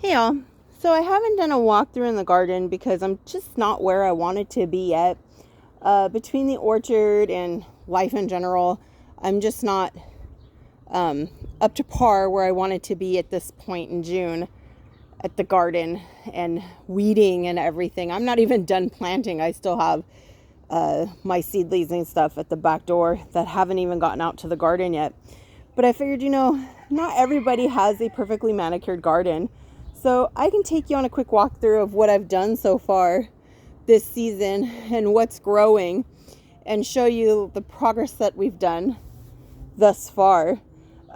Hey y'all. So I haven't done a walkthrough in the garden because I'm just not where I wanted to be yet. Between the orchard and life in general, I'm just not up to par where I wanted to be at this point in June at the garden and weeding and everything. I'm not even done planting. I still have my seedlings and stuff at the back door that haven't even gotten out to the garden yet. But I figured, not everybody has a perfectly manicured garden. So I can take you on a quick walkthrough of what I've done so far this season and what's growing and show you the progress that we've done thus far.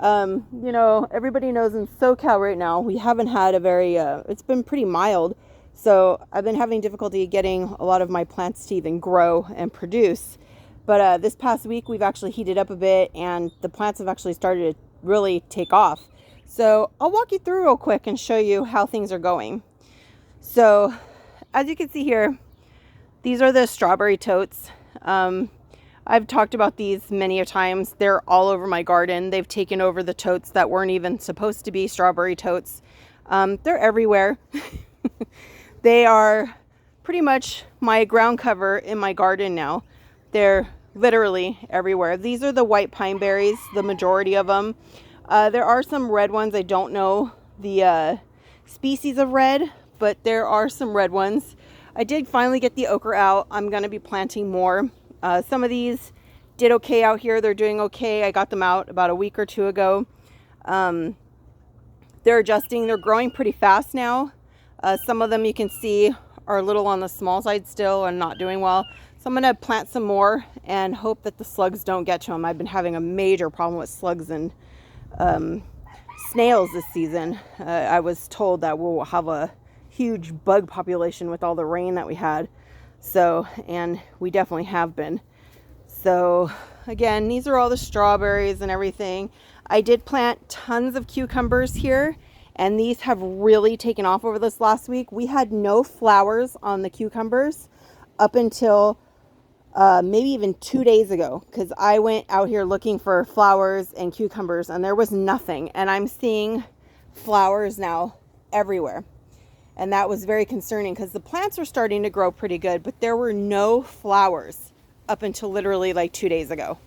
Everybody knows in SoCal right now, we haven't had it's been pretty mild. So I've been having difficulty getting a lot of my plants to even grow and produce. But this past week, we've actually heated up a bit and the plants have actually started to really take off. So I'll walk you through real quick and show you how things are going. So as you can see here, these are the strawberry totes. I've talked about these many a times. They're all over my garden. They've taken over the totes that weren't even supposed to be strawberry totes. They're everywhere. They are pretty much my ground cover in my garden now. They're literally everywhere. These are the white pine berries, the majority of them. There are some red ones. I don't know the species of red, but there are some red ones. I did finally get the okra out. I'm going to be planting more. Some of these did okay out here. They're doing okay. I got them out about a week or two ago. They're adjusting. They're growing pretty fast now. Some of them you can see are a little on the small side still and not doing well. So I'm going to plant some more and hope that the slugs don't get to them. I've been having a major problem with slugs and snails this season. I was told that we'll have a huge bug population with all the rain that we had. So, and we definitely have been. So again, these are all the strawberries and everything. I did plant tons of cucumbers here, and these have really taken off over this last week. We had no flowers on the cucumbers up until maybe even 2 days ago, because I went out here looking for flowers and cucumbers and there was nothing, and I'm seeing flowers now everywhere, and that was very concerning because the plants were starting to grow pretty good, but there were no flowers up until literally like 2 days ago.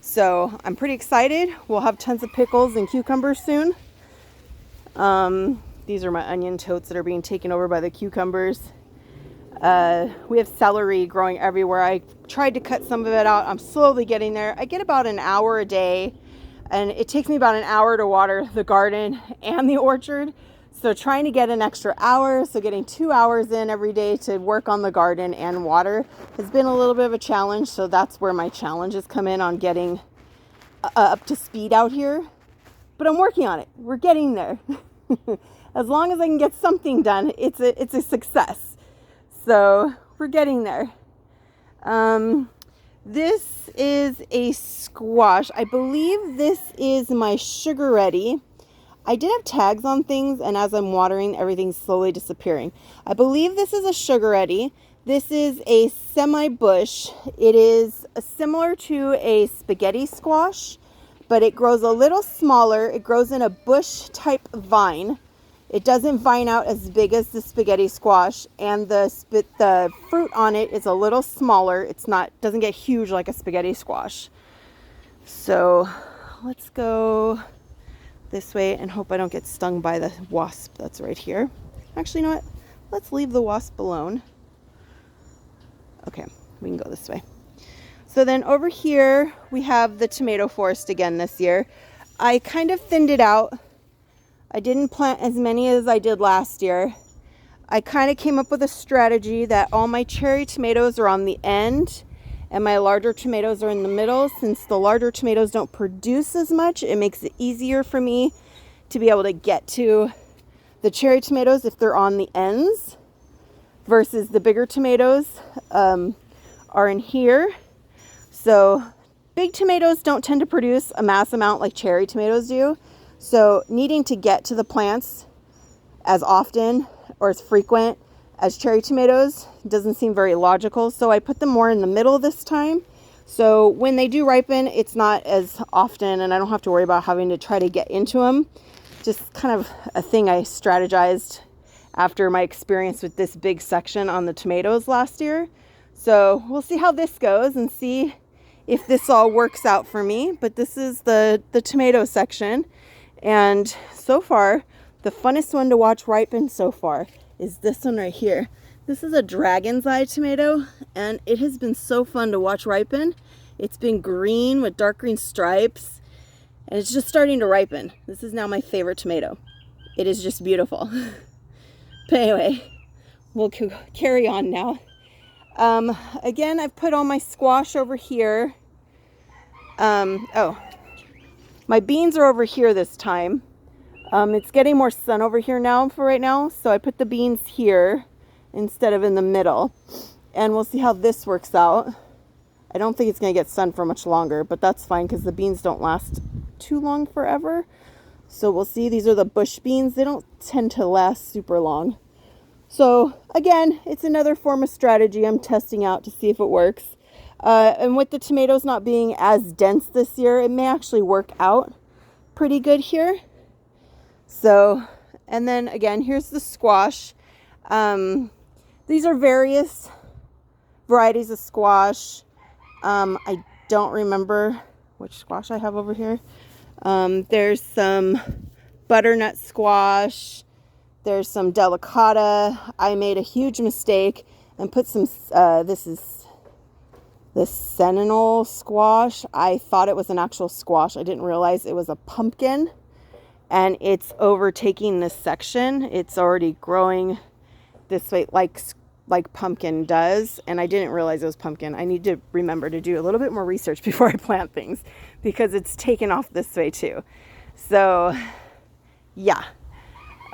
So I'm pretty excited. We'll have tons of pickles and cucumbers soon. These are my onion totes that are being taken over by the cucumbers. We have celery growing everywhere. I tried to cut some of it out. I'm slowly getting there. I get about an hour a day, and it takes me about an hour to water the garden and the orchard. So trying to get an extra hour, so getting 2 hours in every day to work on the garden and water has been a little bit of a challenge. So that's where my challenges come in on getting up to speed out here. But I'm working on it. We're getting there. As long as I can get something done, it's a success. So we're getting there. This is a squash. I believe this is my Sugar Ready. I did have tags on things, and as I'm watering, everything's slowly disappearing. I believe this is a Sugar Ready. This is a semi-bush. It is similar to a spaghetti squash, but it grows a little smaller. It grows in a bush type vine. It doesn't vine out as big as the spaghetti squash, and the fruit on it is a little smaller. Doesn't get huge like a spaghetti squash. So let's go this way and hope I don't get stung by the wasp that's right here. Actually, you know what? Let's leave the wasp alone. Okay, we can go this way. So then over here, we have the tomato forest again this year. I kind of thinned it out. I didn't plant as many as I did last year. I kind of came up with a strategy that all my cherry tomatoes are on the end and my larger tomatoes are in the middle. Since the larger tomatoes don't produce as much, it makes it easier for me to be able to get to the cherry tomatoes if they're on the ends, versus the bigger tomatoes are in here. So big tomatoes don't tend to produce a mass amount like cherry tomatoes do. So needing to get to the plants as often or as frequent as cherry tomatoes doesn't seem very logical. So I put them more in the middle this time. So when they do ripen, it's not as often, and I don't have to worry about having to try to get into them. just kind of a thing I strategized after my experience with this big section on the tomatoes last year. So we'll see how this goes and see if this all works out for me. But this is the tomato section. And so far, the funnest one to watch ripen so far is this one right here. This is a dragon's eye tomato, and it has been so fun to watch ripen. It's been green with dark green stripes, and it's just starting to ripen. This is now my favorite tomato. It is just beautiful. But anyway, we'll carry on now. Again, I've put all my squash over here. Oh, my beans are over here this time. It's getting more sun over here now for right now, so I put the beans here instead of in the middle. And we'll see how this works out. I don't think it's going to get sun for much longer, but that's fine because the beans don't last too long forever. So we'll see. These are the bush beans. They don't tend to last super long. So again, it's another form of strategy I'm testing out to see if it works. And with the tomatoes not being as dense this year, it may actually work out pretty good here. So, and then again, here's the squash. These are various varieties of squash. I don't remember which squash I have over here. There's some butternut squash. There's some delicata. I made a huge mistake and put some, this is the sentinel squash. I thought it was an actual squash. I didn't realize it was a pumpkin, and it's overtaking this section. It's already growing this way like pumpkin does, and I didn't realize it was pumpkin. I need to remember to do a little bit more research before I plant things because it's taken off this way too. So yeah,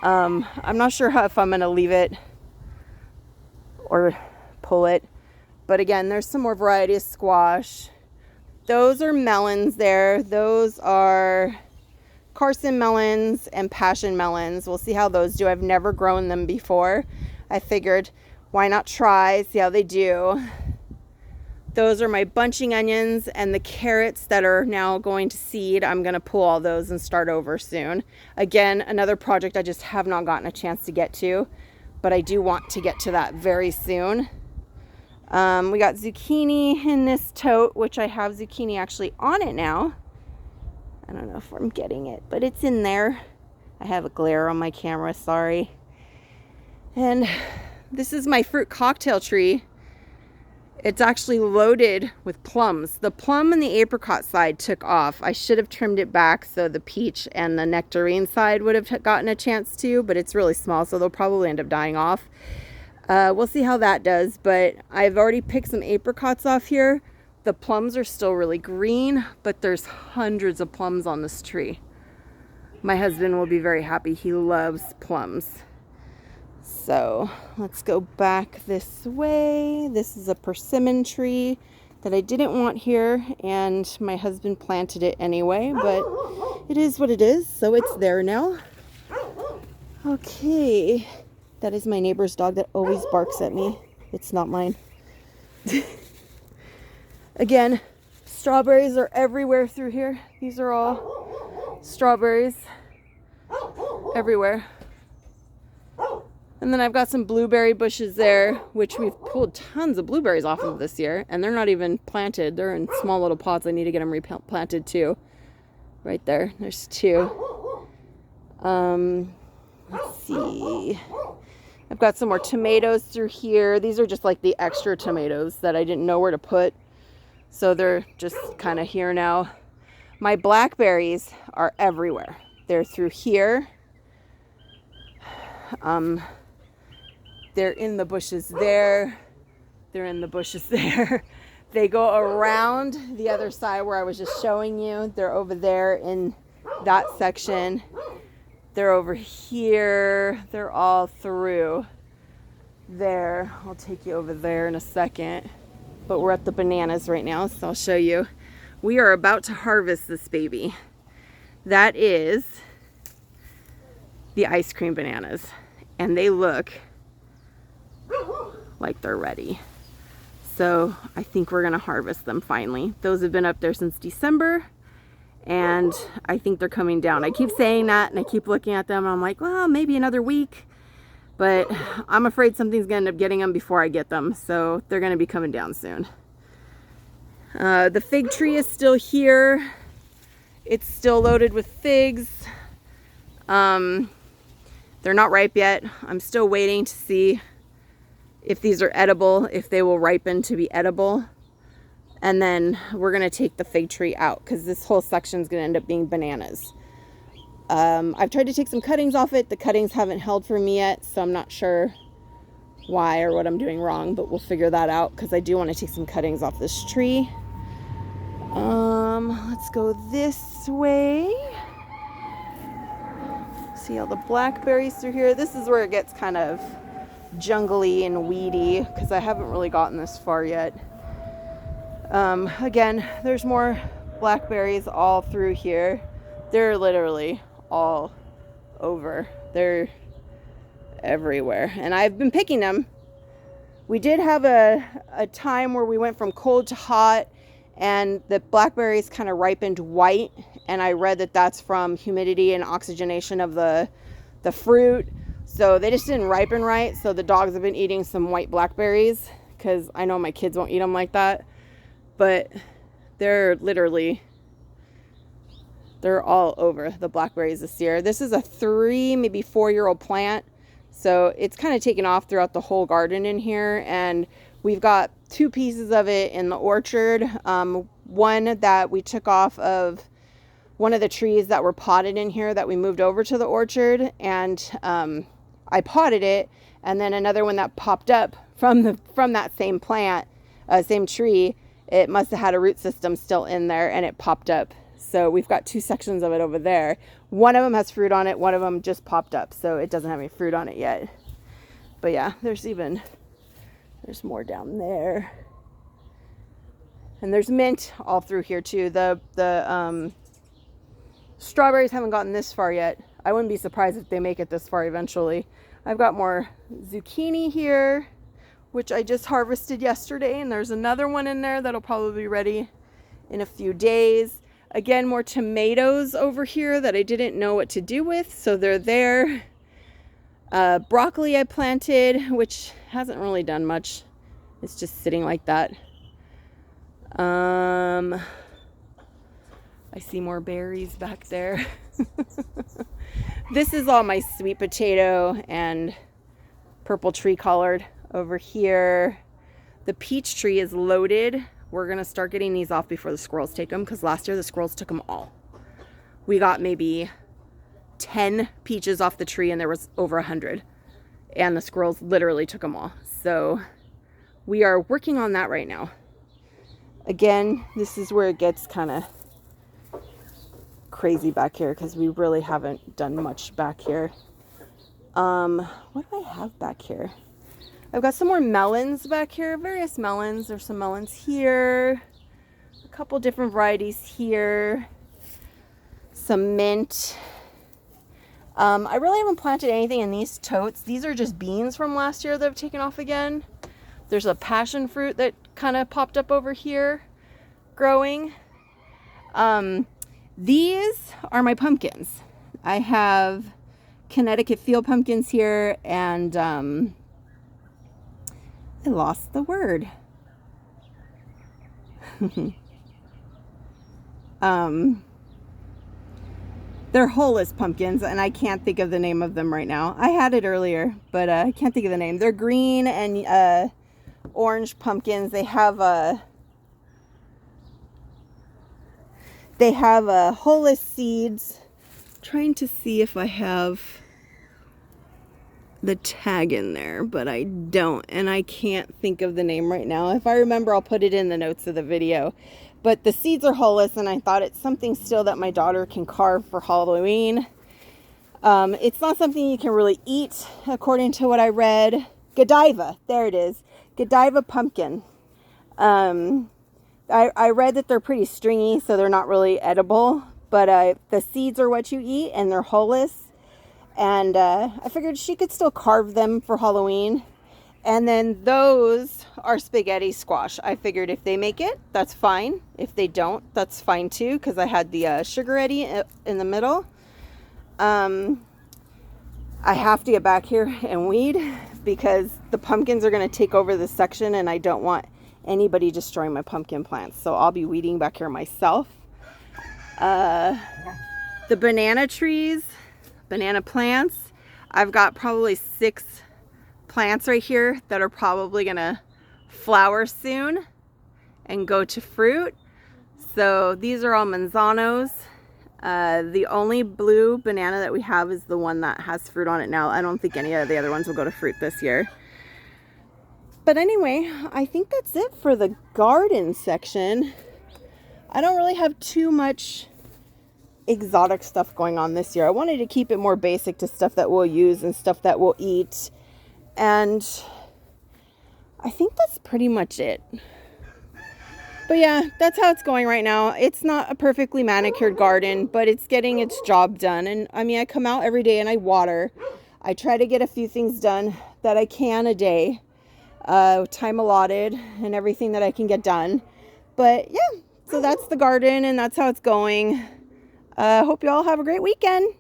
I'm not sure if I'm gonna leave it or pull it, but again, there's some more variety of squash. Those are melons there. Those are Carson melons and passion melons. We'll see how those do. I've never grown them before. I figured, why not try, see how they do. Those are my bunching onions, and the carrots that are now going to seed, I'm going to pull all those and start over soon. Again, another project I just have not gotten a chance to get to, but I do want to get to that very soon. We got zucchini in this tote, which I have zucchini actually on it now. I don't know if I'm getting it, but it's in there. I have a glare on my camera, sorry. And this is my fruit cocktail tree. It's actually loaded with plums. The plum and the apricot side took off. I should have trimmed it back so the peach and the nectarine side would have gotten a chance to, but it's really small, so they'll probably end up dying off. We'll see how that does, but I've already picked some apricots off here. The plums are still really green, but there's hundreds of plums on this tree. My husband will be very happy. He loves plums. So let's go back this way. This is a persimmon tree that I didn't want here, and my husband planted it anyway, but it is what it is, so it's there now. Okay, that is my neighbor's dog that always barks at me. It's not mine. Again, strawberries are everywhere through here. These are all strawberries everywhere. And then I've got some blueberry bushes there, which we've pulled tons of blueberries off of this year, and they're not even planted. They're in small little pots. I need to get them replanted too. Right there, there's two. Let's see. I've got some more tomatoes through here. These are just like the extra tomatoes that I didn't know where to put, so they're just kind of here now. My blackberries are everywhere. They're through here. They're in the bushes there. They're in the bushes there. They go around the other side where I was just showing you. They're over there in that section. They're over here. They're all through there. I'll take you over there in a second. But we're at the bananas right now, so I'll show you. We are about to harvest this baby. That is the ice cream bananas. And they look like they're ready. So I think we're gonna harvest them finally. Those have been up there since December, and I think they're coming down. I keep saying that and I keep looking at them and I'm like, well, maybe another week, but I'm afraid something's gonna end up getting them before I get them, so they're gonna be coming down soon. The fig tree is still here. It's still loaded with figs. They're not ripe yet. I'm still waiting to see if these are edible, if they will ripen to be edible. And then we're gonna take the fig tree out because this whole section is gonna end up being bananas. I've tried to take some cuttings off it. The cuttings haven't held for me yet, so I'm not sure why or what I'm doing wrong, but we'll figure that out because I do want to take some cuttings off this tree. Let's go this way. See all the blackberries through here. This is where it gets kind of jungly and weedy because I haven't really gotten this far yet. Again, there's more blackberries all through here. They're literally all over. They're everywhere, and I've been picking them. We did have a time where we went from cold to hot, and the blackberries kind of ripened white, and I read that that's from humidity and oxygenation of the fruit. So they just didn't ripen right, so the dogs have been eating some white blackberries because I know my kids won't eat them like that, but they're all over the blackberries this year. This is a 3, maybe 4-year-old plant, so it's kind of taken off throughout the whole garden in here, and we've got 2 pieces of it in the orchard. One that we took off of one of the trees that were potted in here that we moved over to the orchard, and I potted it, and then another one that popped up from that same plant, same tree. It must have had a root system still in there, and it popped up. So we've got 2 sections of it over there. One of them has fruit on it, one of them just popped up, so it doesn't have any fruit on it yet. But yeah, there's more down there. And there's mint all through here too. The strawberries haven't gotten this far yet. I wouldn't be surprised if they make it this far eventually. I've got more zucchini here, which I just harvested yesterday, and there's another one in there that'll probably be ready in a few days. Again, more tomatoes over here that I didn't know what to do with, so they're there. Broccoli I planted, which hasn't really done much. It's just sitting like that. I see more berries back there. This is all my sweet potato and purple tree collard over here. The peach tree is loaded. We're gonna start getting these off before the squirrels take them, because last year the squirrels took them all. We got maybe 10 peaches off the tree and there was over 100, and the squirrels literally took them all. So we are working on that right now. Again, this is where it gets kind of crazy back here because we really haven't done much back here. What do I have back here? I've got some more melons back here, various melons. There's some melons here, a couple different varieties here, some mint. I really haven't planted anything in these totes. These are just beans from last year that have taken off again. There's a passion fruit that kind of popped up over here growing. These are my pumpkins. I have Connecticut field pumpkins here, and I lost the word. They're Hollis pumpkins, and I can't think of the name of them right now. I had it earlier, but I can't think of the name. They're green and orange pumpkins. They have Hollis seeds. I'm trying to see if I have the tag in there, but I don't, and I can't think of the name right now. If I remember, I'll put it in the notes of the video. But the seeds are Hollis, and I thought it's something still that my daughter can carve for Halloween. It's not something you can really eat, according to what I read. Godiva, there it is. Godiva pumpkin. I read that they're pretty stringy, so they're not really edible. But the seeds are what you eat, and they're Hollis. And I figured she could still carve them for Halloween. And then those are spaghetti squash. I figured if they make it, that's fine. If they don't, that's fine too, because I had the sugar eddy in the middle. I have to get back here and weed because the pumpkins are going to take over this section and I don't want anybody destroying my pumpkin plants. So I'll be weeding back here myself. The banana trees, banana plants, I've got probably 6 plants right here that are probably gonna flower soon and go to fruit. So these are all manzanos. The only blue banana that we have is the one that has fruit on it now. I don't think any of the other ones will go to fruit this year. But anyway, I think that's it for the garden section. I don't really have too much exotic stuff going on this year. I wanted to keep it more basic to stuff that we'll use and stuff that we'll eat. And I think that's pretty much it. But yeah, that's how it's going right now. It's not a perfectly manicured garden, but it's getting its job done. And I mean, I come out every day and I water. I try to get a few things done that I can a day, time allotted and everything that I can get done. But yeah, so that's the garden and that's how it's going. Hope you all have a great weekend.